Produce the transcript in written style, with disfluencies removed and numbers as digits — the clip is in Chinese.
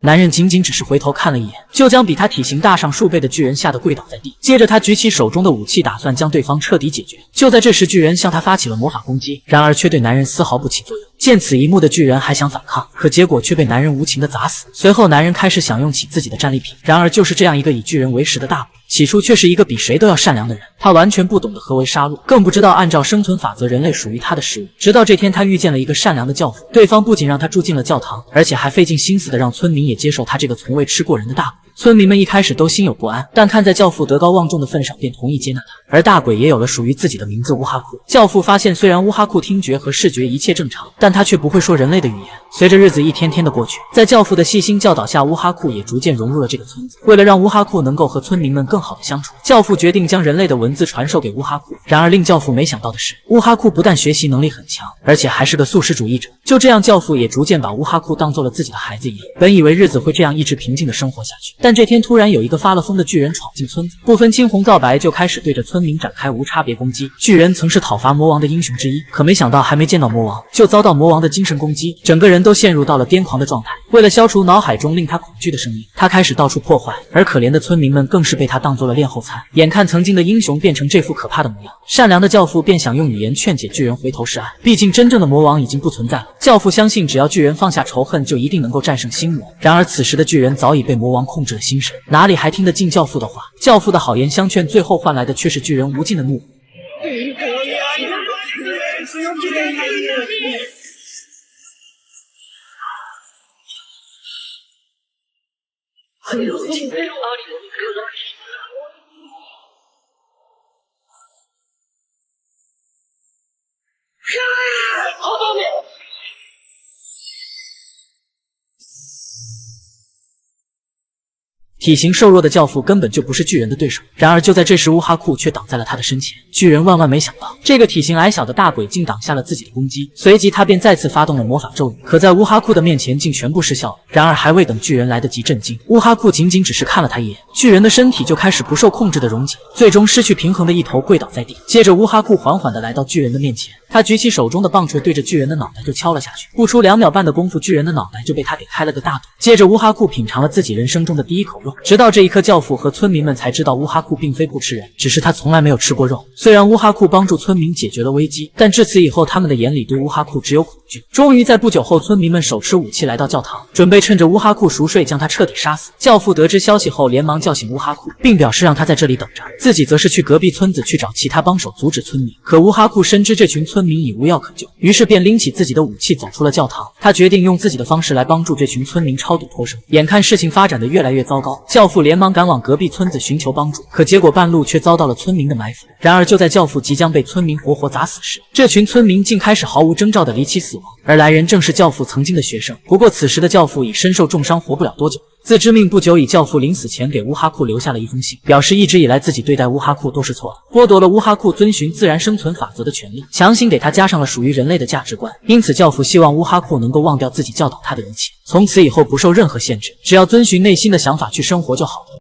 男人仅仅只是回头看了一眼，就将比他体型大上数倍的巨人吓得跪倒在地。接着他举起手中的武器，打算将对方彻底解决。就在这时，巨人向他发起了魔法攻击，然而却对男人丝毫不起作用。见此一幕的巨人还想反抗，可结果却被男人无情的砸死。随后男人开始享用起自己的战利品，然而就是这样一个以巨人为食的大鬼，起初却是一个比谁都要善良的人。他完全不懂得何为杀戮，更不知道按照生存法则，人类属于他的食物。直到这天，他遇见了一个善良的教父，对方不仅让他住进了教堂，而且还费尽心思的让村民也接受他这个从未吃过人的大鬼。村民们一开始都心有不安，但看在教父德高望重的份上，便同意接纳他。而大鬼也有了属于自己的名字乌哈库。教父发现，虽然乌哈库听觉和视觉一切正常，但他却不会说人类的语言。随着日子一天天的过去，在教父的细心教导下，乌哈库也逐渐融入了这个村子。为了让乌哈库能够和村民们更好的相处，教父决定将人类的文字传授给乌哈库。然而令教父没想到的是，乌哈库不但学习能力很强，而且还是个素食主义者。就这样，教父也逐渐把乌哈库当做了自己的孩子一样。本以为日子会这样一直平静的生活下去，但这天突然有一个发了疯的巨人闯进村子，不分青红皂白就开始对着村民展开无差别攻击。巨人曾是讨伐魔王的英雄之一，可没想到还没见到魔王，就遭到魔王的精神攻击，整个人都陷入到了癫狂的状态。为了消除脑海中令他恐惧的声音，他开始到处破坏，而可怜的村民们更是被他当做了练后餐。眼看曾经的英雄变成这副可怕的模样，善良的教父便想用语言劝解巨人回头是岸，毕竟真正的魔王已经不存在了。教父相信，只要巨人放下仇恨，就一定能够战胜心魔。然而此时的巨人早已被魔王控制了心神，哪里还听得进教父的话？教父的好言相劝，最后换来的却是巨人无尽的怒。体型瘦弱的教父根本就不是巨人的对手，然而就在这时，乌哈库却挡在了他的身前。巨人万万没想到，这个体型矮小的大鬼竟挡下了自己的攻击，随即他便再次发动了魔法咒语，可在乌哈库的面前竟全部失效了。然而还未等巨人来得及震惊，乌哈库仅仅只是看了他一眼，巨人的身体就开始不受控制的溶解，最终失去平衡的一头跪倒在地。接着乌哈库缓缓地来到巨人的面前，他举起手中的棒槌，对着巨人的脑袋就敲了下去。不出2秒半的功夫，巨人的脑袋就被他给开了个大洞。接着乌哈库品尝了自己人生中的第一口肉，直到这一刻，教父和村民们才知道乌哈库并非不吃人，只是他从来没有吃过肉。虽然乌哈库帮助村民解决了危机，但至此以后，他们的眼里对乌哈库只有恐惧。终于在不久后，村民们手持武器来到教堂，准备趁着乌哈库熟睡将他彻底杀死。教父得知消息后，连忙叫醒乌哈库，并表示让他在这里等着，自己则是去隔壁村子去找其他帮手阻止村民。可乌哈库深知这群村民已无药可救，于是便拎起自己的武器走出了教堂。他决定用自己的方式来帮助这群村民超度脱生。眼看事情发展的越来越糟糕，教父连忙赶往隔壁村子寻求帮助，可结果半路却遭到了村民的埋伏。然而就在教父即将被村民活活砸死时，这群村民竟开始毫无征兆地离奇死亡，而来人正是教父曾经的学生。不过此时的教父已身受重伤，活不了多久。自知命不久矣，教父临死前给乌哈库留下了一封信，表示一直以来自己对待乌哈库都是错的，剥夺了乌哈库遵循自然生存法则的权利，强行给他加上了属于人类的价值观。因此教父希望乌哈库能够忘掉自己教导他的一切，从此以后不受任何限制，只要遵循内心的想法去生活就好了。